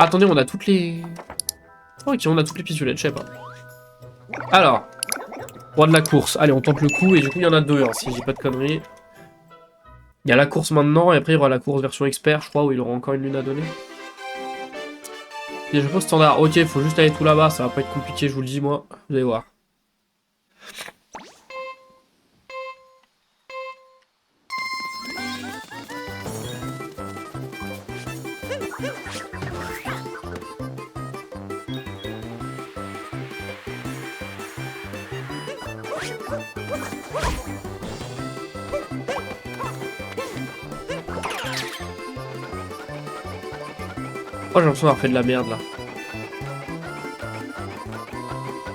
Ah, attendez, on a toutes les... Oh, ok, on a toutes les pièces violettes, je sais pas. Alors, roi de la course. Allez, on tente le coup, et du coup, il y en a deux, hein, si j'ai pas de conneries. Il y a la course maintenant, et après, il y aura la course version expert, je crois, où il aura encore une lune à donner. Et je pose standard. Ok, faut juste aller tout là-bas, ça va pas être compliqué, je vous le dis, moi. Vous allez voir. Oh, j'ai l'impression d'avoir fait de la merde, là.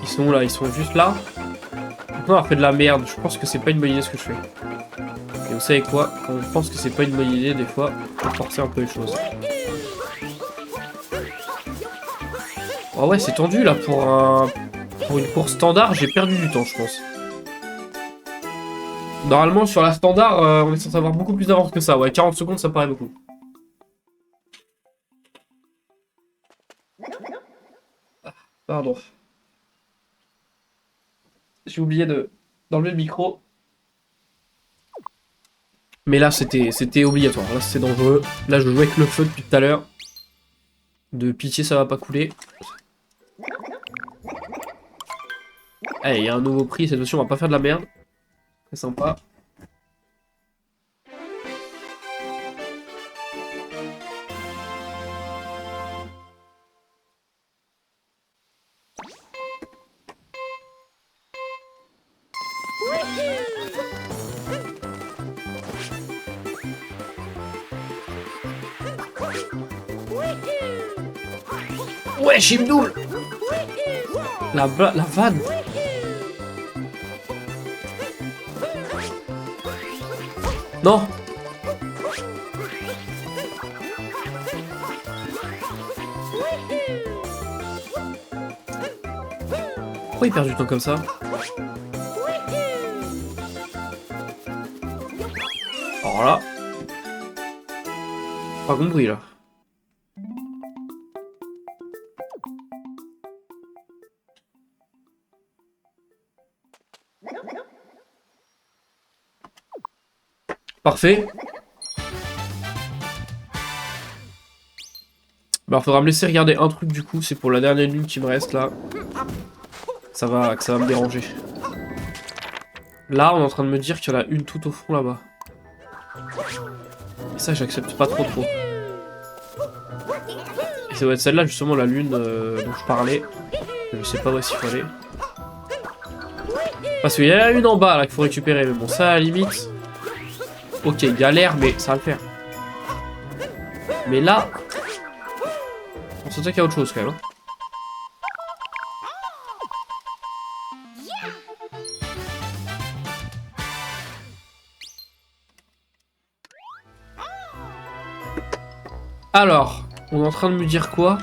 Ils sont où, là? Ils sont juste là. Maintenant, avoir fait de la merde. Je pense que c'est pas une bonne idée, ce que je fais. Et vous savez quoi? Quand on pense que c'est pas une bonne idée, des fois, faut forcer un peu les choses. Oh ouais, c'est tendu, là, pour une course standard. J'ai perdu du temps, je pense. Normalement, sur la standard, on est censé avoir beaucoup plus d'avance que ça. Ouais, 40 secondes, ça paraît beaucoup. Pardon. J'ai oublié d'enlever le micro. Mais là, c'était obligatoire. Là, c'est dangereux. Là, je joue avec le feu depuis tout à l'heure. De pitié, ça va pas couler. Allez, il y a un nouveau prix. Cette fois-ci, on va pas faire de la merde. C'est sympa. Ouais, Chimdoul. La vanne. Non. Pourquoi il perd du temps comme ça? Alors là... Pas compris, là. Parfait. Bah, faudra me laisser regarder un truc du coup, c'est pour la dernière lune qui me reste là. Ça va me déranger. Là, on est en train de me dire qu'il y en a une tout au fond là-bas. Et ça, j'accepte pas trop. Et ça doit être celle-là, justement, la lune dont je parlais. Je sais pas où est-ce qu'il faut aller. Parce qu'il y en a une en bas là qu'il faut récupérer, mais bon, ça à la limite. Ok, galère, mais ça va le faire. Mais là, on s'entend qu'il y a autre chose quand même. Hein. Alors, on est en train de me dire quoi?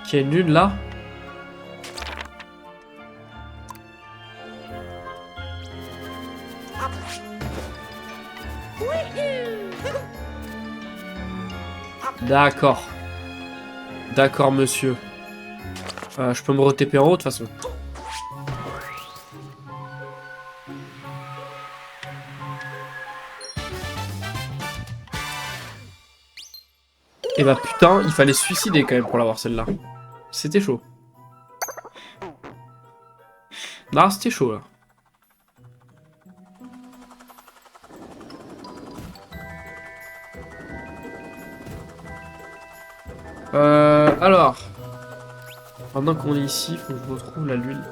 Qu'il y a une lune là? D'accord. D'accord, monsieur. Je peux me re-TP en haut de toute façon. Et bah putain, il fallait se suicider quand même pour l'avoir celle-là. C'était chaud. Non, c'était chaud là. Alors. Maintenant qu'on est ici, il faut que je retrouve la lune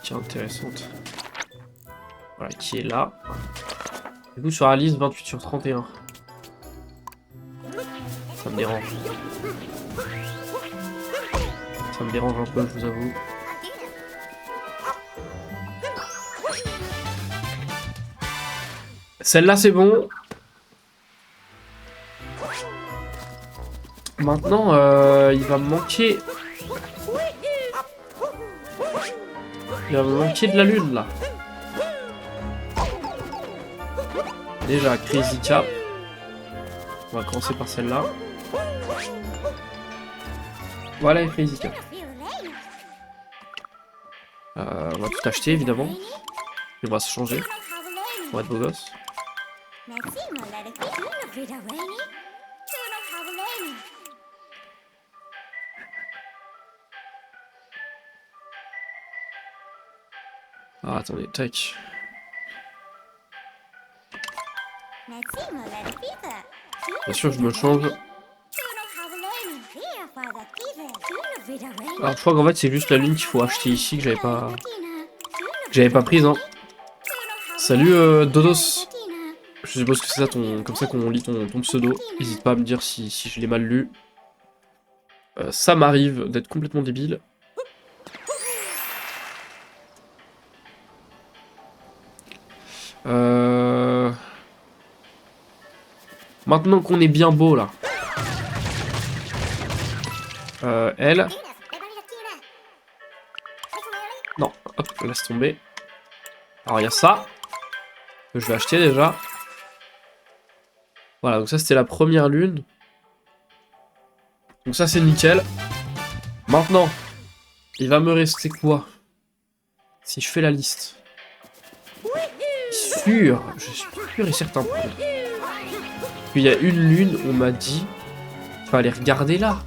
qui est intéressante. Voilà, qui est là. Du coup, sur la liste, 28 sur 31. Ça me dérange. Ça me dérange un peu, je vous avoue. Celle-là, c'est bon. Maintenant, il va me manquer... Il va me manquer de la lune, là. Déjà, Crazy Cap. On va commencer par celle-là. Voilà, Crazy Cap. On va tout acheter, évidemment. Et on va se changer. On va être beau gosse. Ah, attendez, tac. Bien sûr, je me change. Alors, je crois qu'en fait, c'est juste la lune qu'il faut acheter ici que j'avais pas prise, hein. Salut, Dodos. Je suppose que c'est ça comme ça qu'on lit ton pseudo. N'hésite pas à me dire si je l'ai mal lu. Ça m'arrive d'être complètement débile. Maintenant qu'on est bien beau là. Elle. Non, hop, laisse tomber. Alors il y a ça. Que je vais acheter déjà. Voilà, donc ça c'était la première lune. Donc ça c'est nickel. Maintenant, il va me rester quoi? Si je fais la liste. Sûr, je suis sûr et certain. Il y a une lune, on m'a dit qu'il fallait regarder là.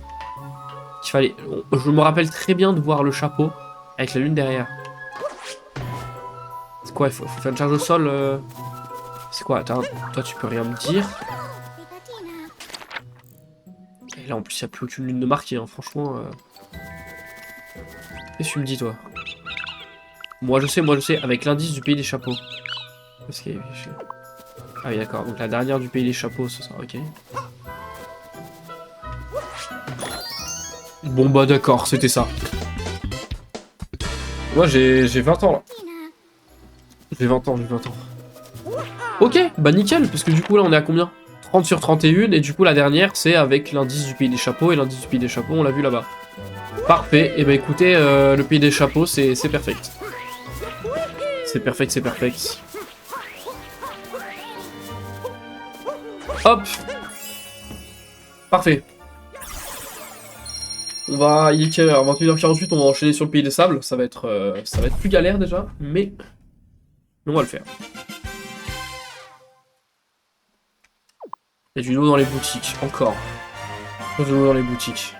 Je me rappelle très bien de voir le chapeau avec la lune derrière. C'est quoi? Il faut faire une charge au sol. C'est quoi? Attends, toi tu peux rien me dire. Et là en plus il n'y a plus aucune lune de marquée, hein, franchement. Qu'est-ce que tu me dis toi? Moi je sais, avec l'indice du pays des chapeaux. Parce que... Ah oui d'accord, donc la dernière du pays des chapeaux, ce sera ok. Bon bah d'accord, c'était ça. Moi j'ai 20 ans là. J'ai 20 ans. Ok, bah nickel, parce que du coup là on est à combien? 30 sur 31, et du coup la dernière c'est avec l'indice du pays des chapeaux, et l'indice du pays des chapeaux on l'a vu là-bas. Parfait, et bah écoutez, le pays des chapeaux c'est perfect. C'est perfect. Hop. Parfait. Il est quelle heure? 21h48, on va enchaîner sur le pays des sables. Ça va être plus galère déjà, mais on va le faire. Il y a du lot dans les boutiques, encore. Il y a du lot dans les boutiques.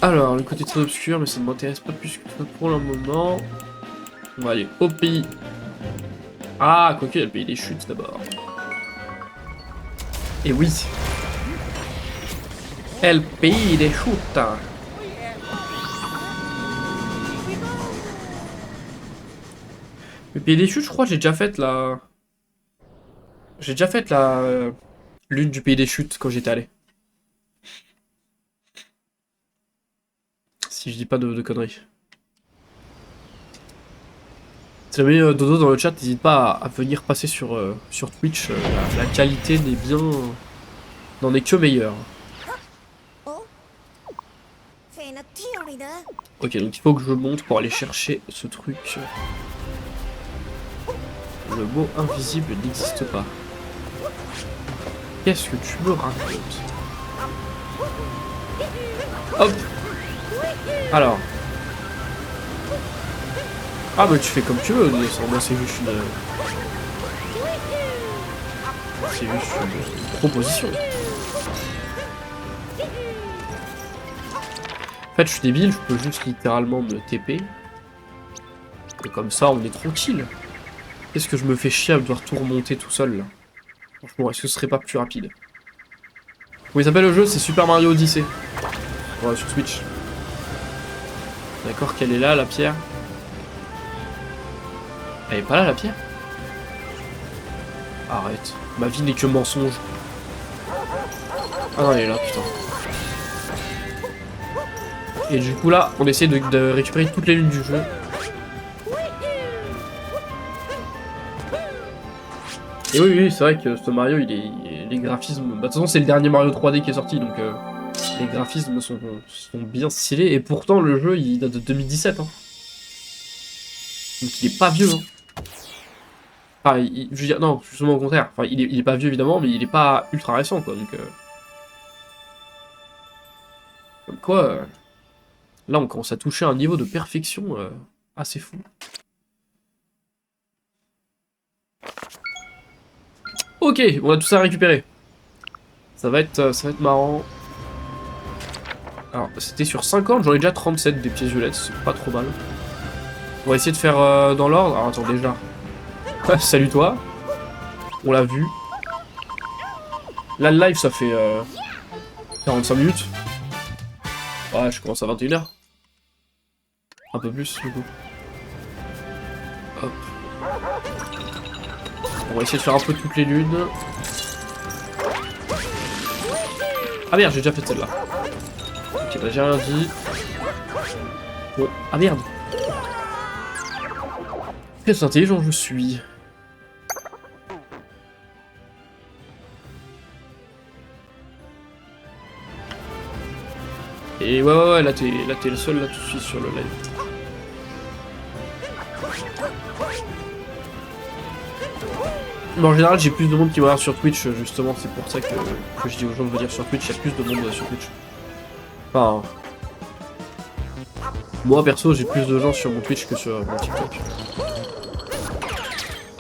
Alors, le côté très obscur, mais ça ne m'intéresse pas plus que ça pour le moment. On va aller au pays. Ah, quoique, il y a le pays des chutes d'abord. Et oui. El pays des chutes. Le pays des chutes, je crois que j'ai déjà fait la... lune du pays des chutes quand j'étais allé. Si je dis pas de conneries. Si jamais Dodo dans le chat, n'hésite pas à venir passer sur Twitch. La qualité n'est bien... n'en est que meilleure. Ok, donc il faut que je monte pour aller chercher ce truc. Le mot invisible n'existe pas. Qu'est-ce que tu me racontes? Hop. Alors. Ah bah tu fais comme tu veux, moi c'est juste une... C'est juste une proposition. En fait je suis débile, je peux juste littéralement me TP. Et comme ça on est tranquille. Qu'est-ce que je me fais chier à devoir tout remonter tout seul là? Franchement, est-ce que ce serait pas plus rapide? Comment il s'appelle le jeu? C'est Super Mario Odyssey. Ouais, sur Switch. D'accord qu'elle est là, la pierre. Elle est pas là, la pierre? Arrête. Ma vie n'est que mensonge. Ah non, elle est là, putain. Et du coup, là, on essaie de récupérer toutes les lunes du jeu. Et oui, c'est vrai que ce Mario, les graphismes... Bah, de toute façon, c'est le dernier Mario 3D qui est sorti, donc... les graphismes sont bien stylés, et pourtant le jeu il date de 2017. Hein. Donc il est pas vieux. Hein. Enfin, je veux dire, non, justement au contraire. Enfin, il est pas vieux évidemment, mais il est pas ultra récent quoi. Donc, comme quoi, là on commence à toucher un niveau de perfection assez fou. Ok, on a tout ça à récupérer. Ça va être marrant. Alors, c'était sur 50, j'en ai déjà 37 des pièces violettes, c'est pas trop mal. On va essayer de faire dans l'ordre. Alors, attends, déjà. Salut toi. On l'a vu. Là, le live, ça fait 45 minutes. Ouais, je commence à 21h. Un peu plus, du coup. Hop. On va essayer de faire un peu toutes les lunes. Ah merde, j'ai déjà fait celle-là. Ok, bah j'ai rien dit. Bon, ah merde. Quel intelligent je suis. Et ouais, là t'es le seul là tout de suite sur le live. Mais en général, j'ai plus de monde qui me regarde sur Twitch, justement, c'est pour ça que je dis aux gens de venir sur Twitch, il y a plus de monde sur Twitch. Enfin... Moi, perso, j'ai plus de gens sur mon Twitch que sur mon TikTok.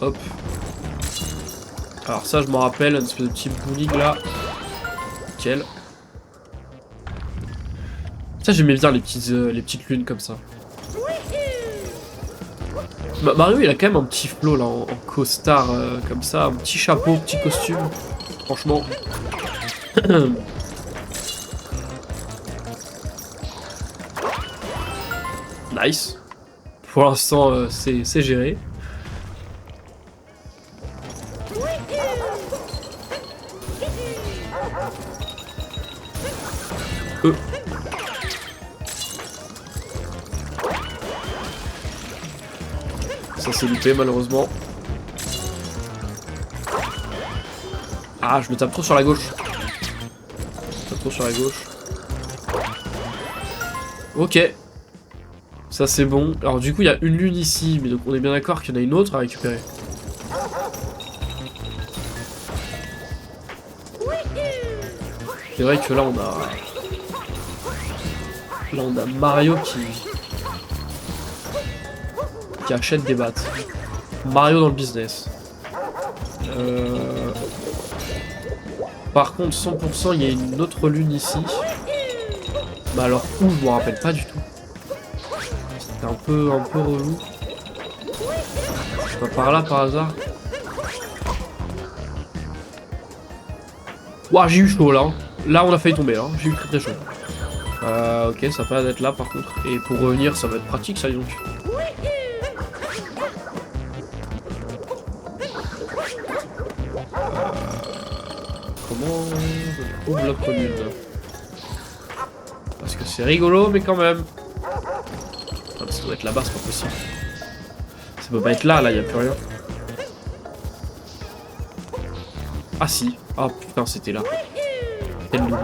Hop. Alors ça, je m'en rappelle, une espèce de petit bowling là. Nickel. Ça, j'aimais bien les petites lunes comme ça. Bah, Mario, il a quand même un petit flow là, en costard comme ça, un petit chapeau, petit costume. Franchement. Nice. Pour l'instant, c'est géré. Ça s'est loupé malheureusement. Ah, je me tape trop sur la gauche. Je me tape trop sur la gauche. Ok. Ça c'est bon. Alors du coup il y a une lune ici, mais donc on est bien d'accord qu'il y en a une autre à récupérer. C'est vrai que là on a... Là on a Mario qui achète des battes. Mario dans le business. Par contre 100% il y a une autre lune ici. Bah alors où je m'en rappelle pas du tout. C'était un peu relou. Pas par là par hasard. Ouah, j'ai eu chaud là. Là on a failli tomber hein. J'ai eu très chaud. Ok, ça va pas être là par contre. Et pour revenir ça va être pratique ça donc. Comment je trouve l'autre lune? Parce que c'est rigolo mais quand même. Ah, ça doit être là-bas, c'est pas possible. Ça peut pas être là, là, y a plus rien. Ah si. Ah putain, c'était là. Quelle lune.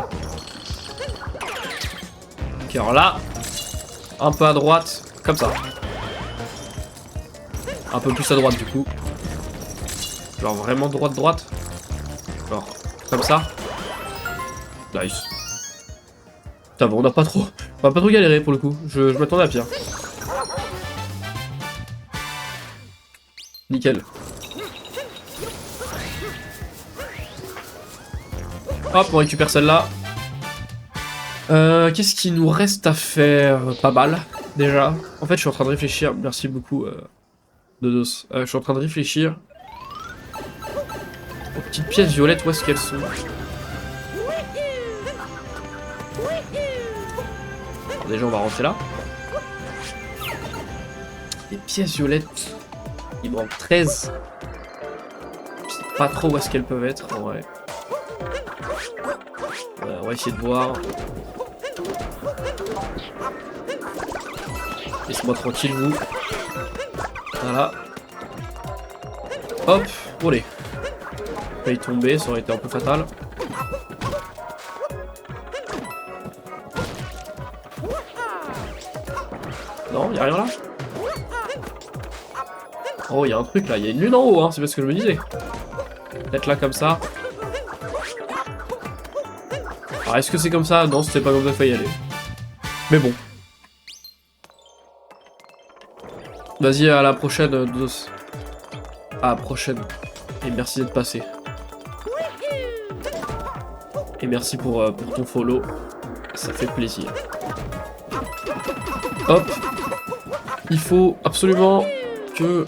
Ok, alors là, un peu à droite, comme ça. Un peu plus à droite du coup. Genre vraiment droite. Genre, comme ça. Nice. Putain, bon, on va pas trop galérer pour le coup. Je m'attendais à pire. Nickel. Hop, on récupère celle-là. Qu'est-ce qu'il nous reste à faire? Pas mal, déjà. En fait, je suis en train de réfléchir. Merci beaucoup, Dodos. Je suis en train de réfléchir aux petites pièces violettes, où est-ce qu'elles sont? Alors, déjà, on va rentrer là. Les pièces violettes. Il manque 13. Je sais pas trop où est-ce qu'elles peuvent être, en vrai. On va essayer de voir. Laisse-moi tranquille, vous. Voilà. Hop, allez. Failli tomber, ça aurait été un peu fatal. Non, y'a rien là? Oh, y'a un truc là, y'a une lune en haut, hein, c'est pas ce que je me disais. Peut-être là comme ça. Alors est-ce que c'est comme ça? Non, c'était pas comme ça qu'il fallait y aller. Mais bon. Vas-y, à la prochaine, Dos. À la prochaine. Et merci d'être passé. Et merci pour ton follow. Ça fait plaisir. Hop. Il faut absolument que...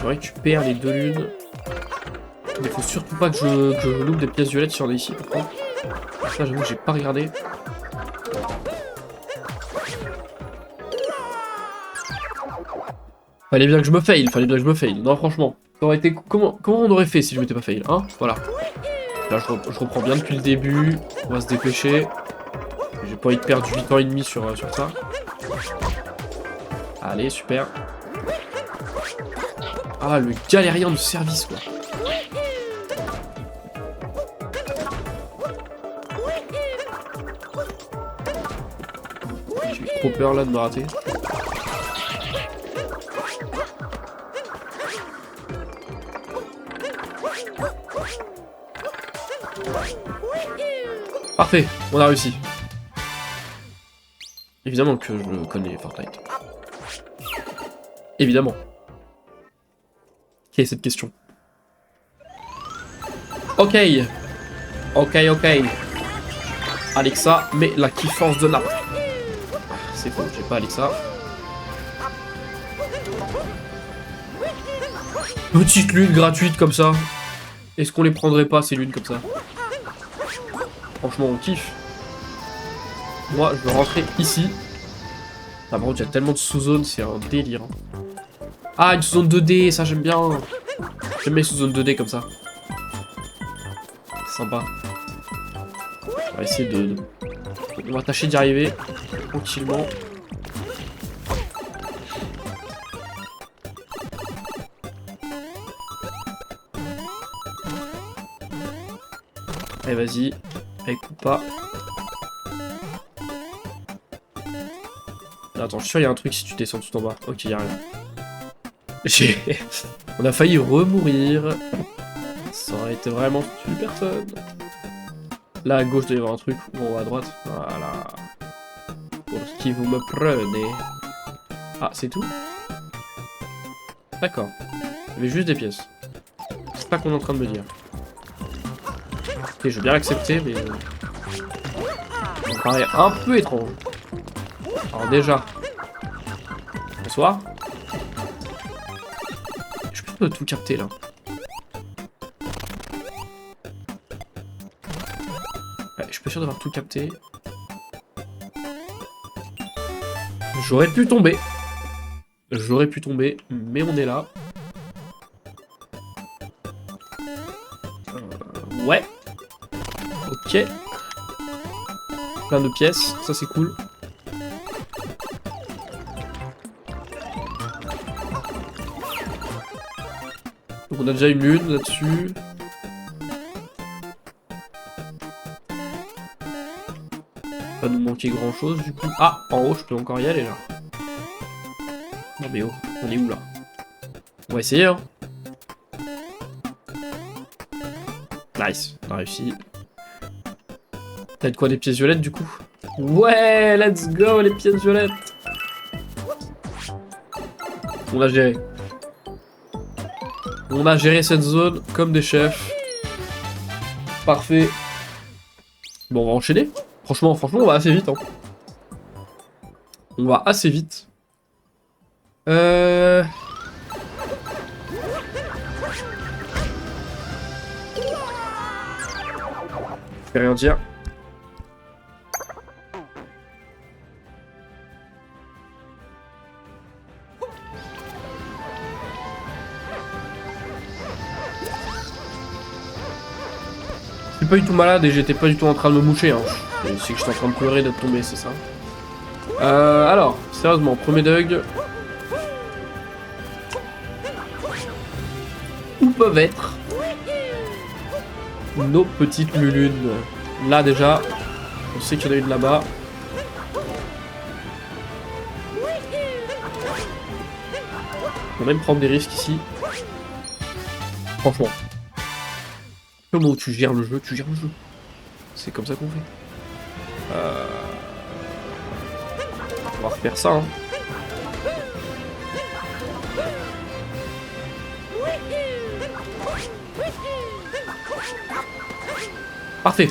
Je récupère les 2 lunes. Mais faut surtout pas que je loupe des pièces violettes sur ici, par contre. Ça, j'avoue que j'ai pas regardé. Fallait bien que je me fail, Non, franchement. Ça aurait été... Comment on aurait fait si je m'étais pas fail, hein? Voilà. Là, je reprends bien depuis le début. On va se dépêcher. J'ai pas envie de perdre 8 ans et demi sur ça. Allez, super. Ah, le galérien de service, quoi. J'ai eu trop peur, là, de me rater. Parfait, on a réussi. Évidemment que je connais Fortnite. Évidemment. Quelle est cette question? Ok. Ok. Alexa, mais la kiffance de nappe. C'est faux, j'ai pas Alexa. Petite lune gratuite comme ça. Est-ce qu'on les prendrait pas ces lunes comme ça? Franchement, on kiffe. Moi, je veux rentrer ici. Ah, par contre, il y a tellement de sous-zones, c'est un délire. Ah, une sous-zone 2D, ça j'aime bien. J'aime les sous-zones 2D comme ça. Sympa. On va essayer de... On va tâcher d'y arriver tranquillement. Allez, vas-y. Allez, coupe pas. Attends, je suis sûr qu'il y a un truc si tu descends tout en bas. Ok, y'a rien. On a failli remourir. Ça aurait été vraiment super fun. Là à gauche, il doit y avoir un truc. Ou en haut à droite. Voilà. Pour ce qui vous me prenez. Ah, c'est tout? D'accord. Il y avait juste des pièces. C'est ça qu'on est en train de me dire. Ok, je veux bien l'accepter, mais... Ça me paraît un peu étrange. Alors déjà... Bonsoir. Je peux tout capter, là. Ouais, je suis pas sûr d'avoir tout capté. J'aurais pu tomber. Mais on est là. Ouais. Ok. Plein de pièces, ça c'est cool. Donc on a déjà une lune là-dessus. Pas nous manquer grand chose du coup. Ah, en haut je peux encore y aller là. Non mais oh, on est où là? On va essayer hein. Nice, on a réussi. T'as de quoi des pièces violettes du coup? Ouais, let's go les pièces violettes. On a géré. On a géré cette zone comme des chefs. Parfait. Bon, on va enchaîner. Franchement, on va assez vite. Hein. On va assez vite. Je vais rien dire. Je suis pas du tout malade et j'étais pas du tout en train de me moucher. Hein. C'est que j'étais en train de pleurer d'être tombé, c'est ça. Alors, sérieusement, premier Doug. Où peuvent être nos petites lulunes? Là déjà, On sait qu'il y en a une là-bas. On va même prendre des risques ici. Franchement. Comment tu gères le jeu? Tu gères le jeu. C'est comme ça qu'on fait. On va refaire ça, hein. Parfait.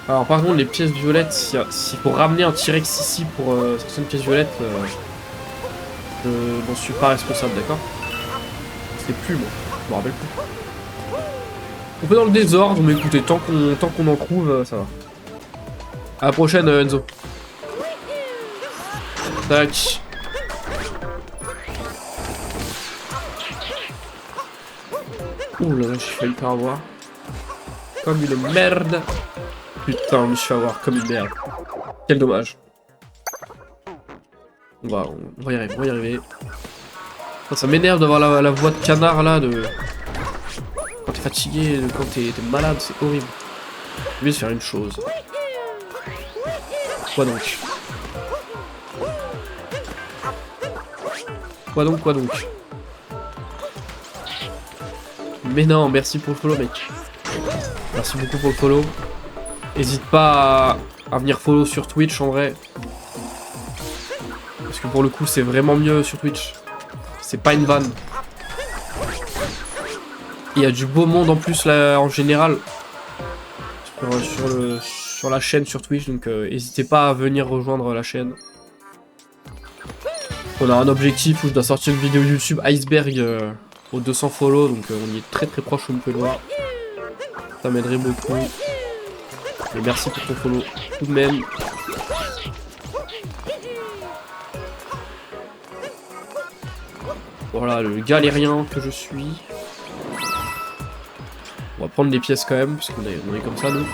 Alors par contre les pièces violettes, s'il faut ramener un T-Rex ici pour certaines pièces violettes, je n'en suis pas responsable, d'accord? C'est plus moi, je me rappelle plus. On fait dans le désordre, mais écoutez, tant qu'on en trouve, ça va. À la prochaine Enzo. Tac. Ouh là là, j'ai failli pas avoir. Comme une merde. Putain, je me suis fait avoir comme une merde. Quel dommage. On va y arriver, on va y arriver. Ça m'énerve d'avoir la voix de canard là, quand t'es fatigué, quand t'es malade, c'est horrible. Je vais se faire une chose. Quoi donc? Quoi donc? Mais non, merci pour le follow, mec. Merci beaucoup pour le follow. N'hésite pas à venir follow sur Twitch en vrai. Parce que pour le coup, c'est vraiment mieux sur Twitch. C'est pas une vanne. Il y a du beau monde en plus là en général. Sur la chaîne sur Twitch. Donc n'hésitez pas à venir rejoindre la chaîne. On a un objectif où je dois sortir une vidéo YouTube Iceberg aux 200 follow. Donc on y est très proche comme vous pouvez le voir. Ça m'aiderait beaucoup. Et merci pour ton follow tout de même. Voilà le galérien que je suis. On va prendre les pièces quand même, parce qu'on est comme ça nous.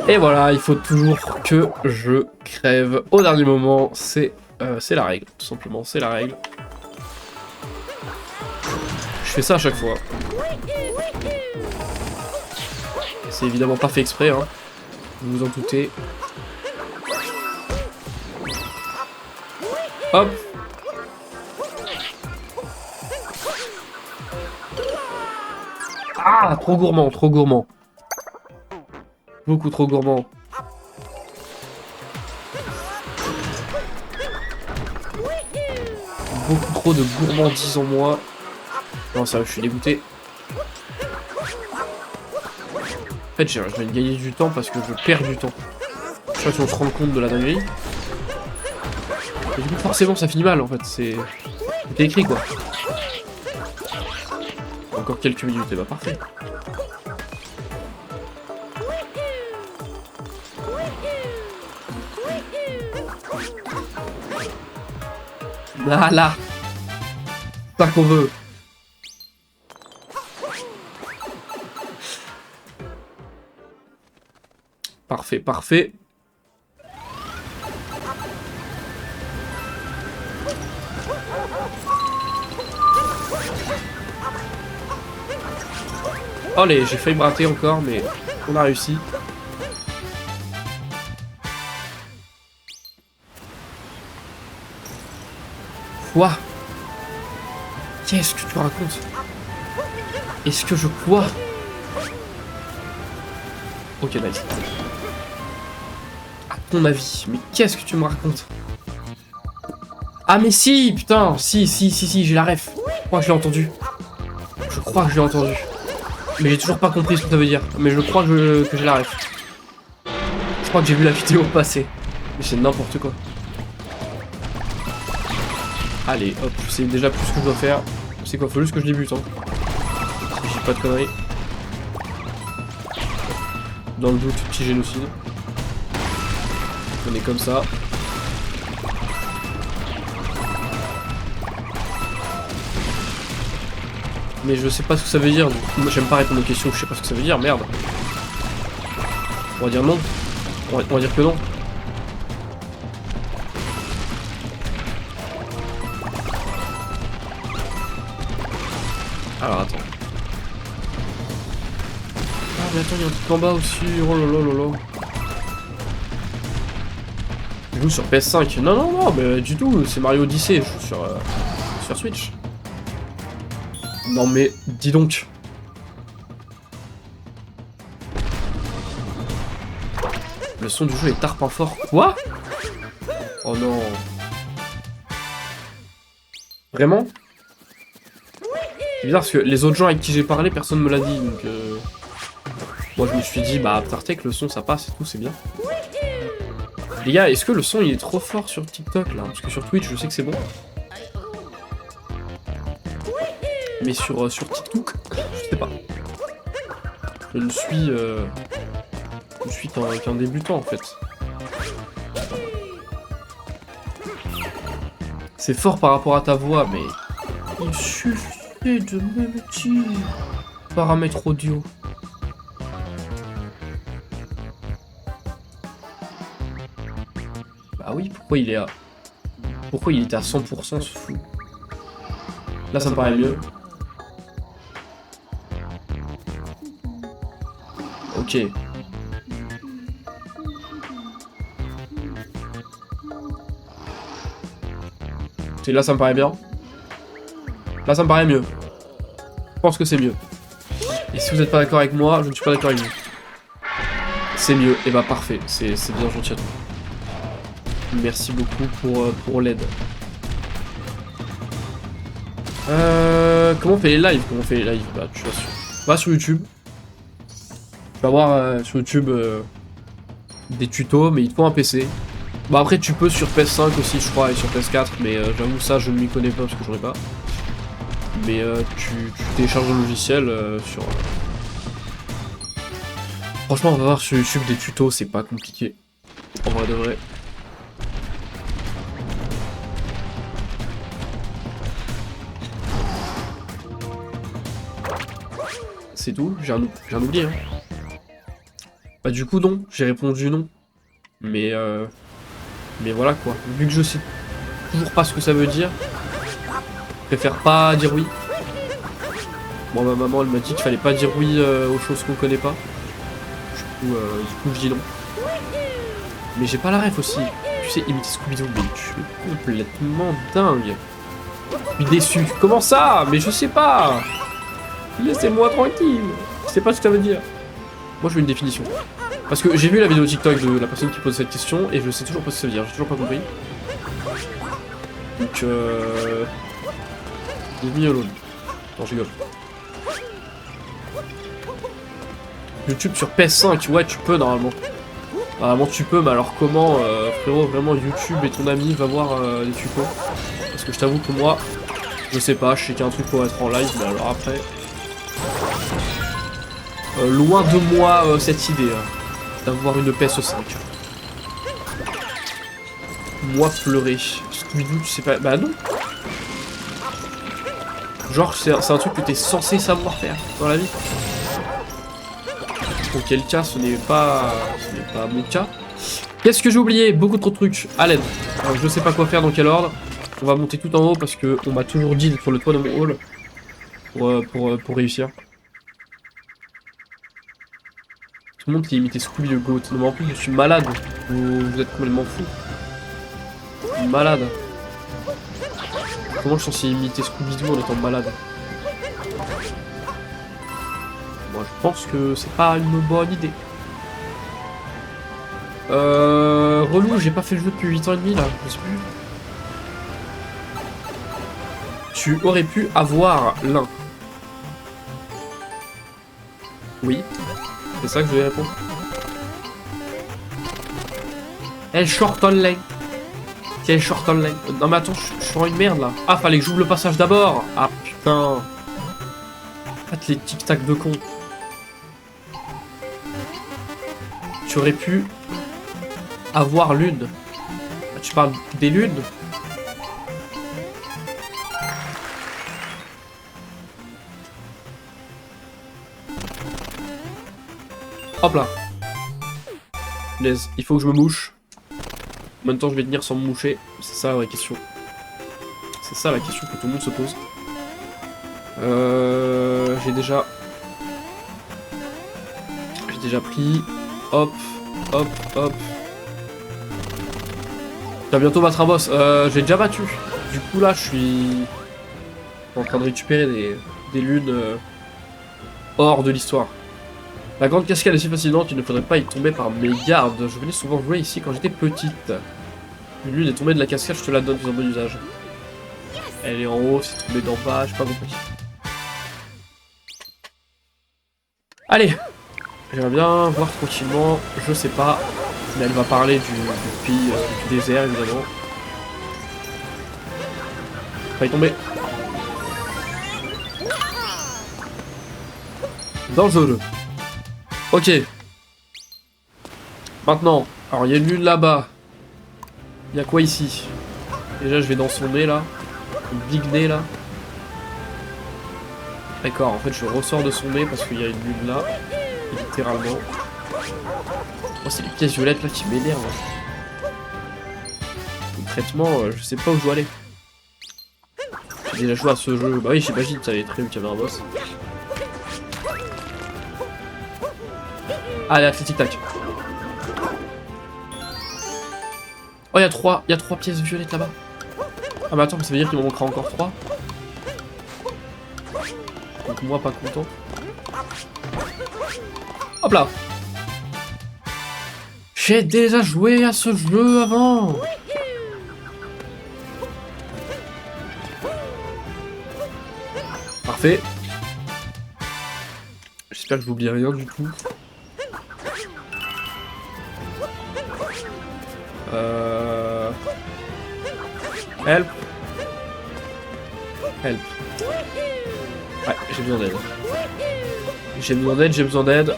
Et voilà, il faut toujours que je crève au dernier moment. C'est la règle, tout simplement, c'est la règle. Je fais ça à chaque fois. C'est évidemment pas fait exprès, hein. Vous vous en doutez. Hop. Ah, trop gourmand, trop gourmand. Beaucoup trop gourmand. Beaucoup trop de gourmandise en moi. Non, ça, je suis dégoûté. En fait, je vais gagner du temps parce que je perds du temps. Je sais pas si on se rend compte de la dinguerie. Et du coup, forcément, ça finit mal en fait. C'est écrit quoi. Encore quelques minutes, et bah parfait. Là, c'est ça qu'on veut. Parfait, parfait. Allez, j'ai failli me rater encore, mais on a réussi. Quoi? Qu'est-ce que tu racontes? Est-ce que je quoi? Ok, nice. À ton avis, mais qu'est-ce que tu me racontes? Ah mais si, putain, si, j'ai la ref. Je crois que je l'ai entendu. Je crois que je l'ai entendu. Mais j'ai toujours pas compris ce que ça veut dire. Mais je crois que j'ai la ref. Je crois que j'ai vu la vidéo passer. Mais c'est n'importe quoi. Allez, hop, je sais déjà plus ce que je dois faire. C'est quoi, faut juste que je débute, hein. Si j'ai pas de conneries. Dans le doute, petit génocide. On est comme ça. Mais je sais pas ce que ça veut dire. Moi j'aime pas répondre aux questions, je sais pas ce que ça veut dire, merde. On va dire non. On va dire que non. Alors attends. mais attends, il y a un truc en bas aussi. Oh là là là là. Je joue sur PS5. Non, non, non, mais du tout. C'est Mario Odyssey. Je joue sur Switch. Non, mais dis donc. Le son du jeu est tarpin fort. Quoi? Oh non. Vraiment? C'est bizarre parce que les autres gens avec qui j'ai parlé, personne me l'a dit. Donc moi je me suis dit, bah Tartek, le son ça passe et tout, c'est bien. Les gars, est-ce que le son il est trop fort sur TikTok là? Parce que sur Twitch, je sais que c'est bon. Mais sur TikTok, je sais pas. Je ne suis qu'un débutant en fait. C'est fort par rapport à ta voix, mais il suffit de mes petits paramètres audio. Bah oui, pourquoi il est à... Pourquoi il était à 100% ce fou? Là ça me paraît mieux. Ok. Là ça me paraît bien. Là ça me paraît mieux. Je pense que c'est mieux. Et si vous n'êtes pas d'accord avec moi, je ne suis pas d'accord avec vous. C'est mieux, et bah parfait, c'est bien gentil à toi. Merci beaucoup pour l'aide. Comment on fait les lives? Bah tu vas sur YouTube. Tu vas voir sur YouTube des tutos, mais il te faut un PC. Bah après tu peux sur PS5 aussi je crois et sur PS4, mais j'avoue ça je ne m'y connais pas parce que j'en ai pas. Mais tu télécharges un logiciel sur... Franchement on va voir sur YouTube des tutos, c'est pas compliqué. En vrai de vrai. C'est tout, j'ai un oublié hein. Bah du coup non, j'ai répondu non. Mais voilà quoi, vu que je sais toujours pas ce que ça veut dire, je préfère pas dire oui. Bon ma maman elle m'a dit qu'il fallait pas dire oui aux choses qu'on connaît pas. Du coup je dis non. Mais j'ai pas la ref aussi. Tu sais imiter Scooby-Doo, mais je suis complètement dingue. Je suis déçu. Comment ça? Mais je sais pas. Laissez-moi tranquille. Je sais pas ce que ça veut dire. Moi je veux une définition. Parce que j'ai vu la vidéo TikTok de la personne qui pose cette question et je sais toujours pas ce que ça veut dire, j'ai toujours pas compris. Donc leave me alone. Non, je rigole. YouTube sur PS5, ouais tu peux normalement. Normalement tu peux, mais alors comment frérot, vraiment YouTube et ton ami va voir les tutos? Parce que je t'avoue que moi, je sais pas, je sais qu'il y a un truc pour être en live, mais alors après... loin de moi cette idée. Hein. D'avoir une PS5. Moi pleurer. Scooby-Doo, tu sais pas... Bah non. Genre c'est un truc que t'es censé savoir faire dans la vie. Auquel cas ce n'est pas mon cas. Qu'est-ce que j'ai oublié? Beaucoup trop de trucs. À l'aide. Je sais pas quoi faire dans quel ordre. On va monter tout en haut parce que on m'a toujours dit d'être sur le toit de mon hall. Pour réussir. Tout le monde qui imitait Scooby le Goat. Non mais en plus je suis malade. Vous êtes complètement fou. Malade. Comment je suis censé imiter Scooby-Doo en étant malade? Moi je pense que c'est pas une bonne idée. Relou, j'ai pas fait le jeu depuis 8 ans et demi là, je sais plus. Tu aurais pu avoir l'un. Oui. C'est ça que je vais répondre. Elle short on lane. Tiens, short on lane. Non mais attends, je suis en une merde là. Ah, fallait que j'ouvre le passage d'abord. Ah putain. Faites les tic-tac de con. Tu aurais pu avoir l'une. Ah, tu parles des lunes? Hop là. Laisse, il faut que je me mouche. En même temps, je vais tenir sans me moucher. C'est ça la vraie question. C'est ça la question que tout le monde se pose. J'ai déjà... déjà pris. Hop, hop, hop. Tu vas bientôt battre un boss. J'ai déjà battu. Du coup là, je suis en train de récupérer des lunes hors de l'histoire. La grande cascade est si fascinante, il ne faudrait pas y tomber par mégarde. Je venais souvent jouer ici quand j'étais petite. Une lune est tombée de la cascade, je te la donne, c'est un bon usage. Elle est en haut, c'est tombé d'en bas, j'ai pas compris. Allez, j'aimerais bien voir tranquillement, je sais pas, mais elle va parler du pays, du désert évidemment. Pas y tomber. Dangereux. Ok. Maintenant, alors il y a une lune là-bas. Il y a quoi ici? Déjà je vais dans son nez là. Le big nez là. D'accord, en fait je ressors de son nez parce qu'il y a une lune là. Littéralement. Oh, c'est les pièces violettes là qui m'énervent. Concrètement, je sais pas où je dois aller. J'ai déjà joué à ce jeu. Bah oui, j'imagine, ça allait très vite, il y avait un boss. Allez, tic-tac. Oh, il y a trois pièces violettes là-bas. Ah bah attends, mais ça veut dire qu'il m'en manquera encore 3. Donc moi pas content. Hop là. J'ai déjà joué à ce jeu avant. Parfait. J'espère que je n'oublie rien du tout. Help. Help. Ouais, j'ai besoin d'aide. J'ai besoin d'aide, j'ai besoin d'aide.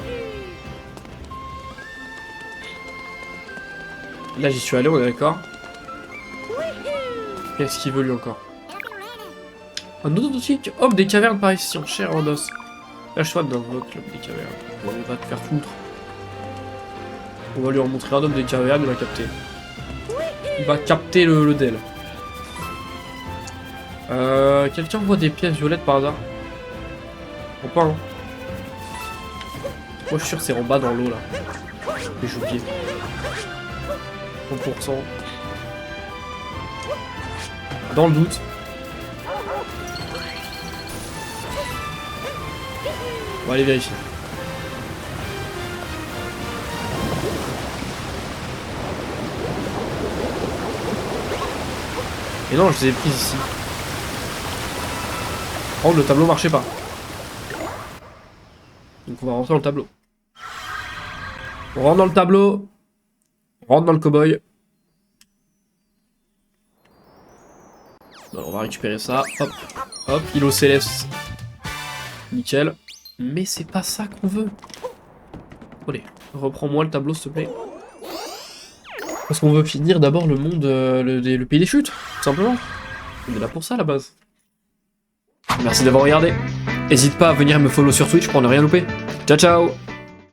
Là, j'y suis allé, on est d'accord. Qu'est-ce qu'il veut lui encore? Un autre outil. Hop, des cavernes par ici, en chair en os. Lâche-toi dans le club des cavernes. On va te faire foutre. On va lui en montrer un homme des cavernes, il va capter. Il va capter le Del. Quelqu'un voit des pièces violettes par hasard? Je crois pas, hein. Moi je suis sûr que c'est en bas dans l'eau là. J'ai oublié. 100%. Dans le doute. On va aller vérifier. Et non, je les ai prises ici. Oh, le tableau marchait pas. Donc on va rentrer dans le tableau. On rentre dans le tableau. On rentre dans le cow-boy. On va récupérer ça. Hop, hop, îlot céleste. Nickel. Mais c'est pas ça qu'on veut. Allez, reprends-moi le tableau, s'il te plaît. Parce qu'on veut finir d'abord le monde, le pays des chutes, tout simplement. On est là pour ça, à la base. Merci d'avoir regardé. N'hésite pas à venir me follow sur Twitch pour ne rien louper. Ciao, ciao!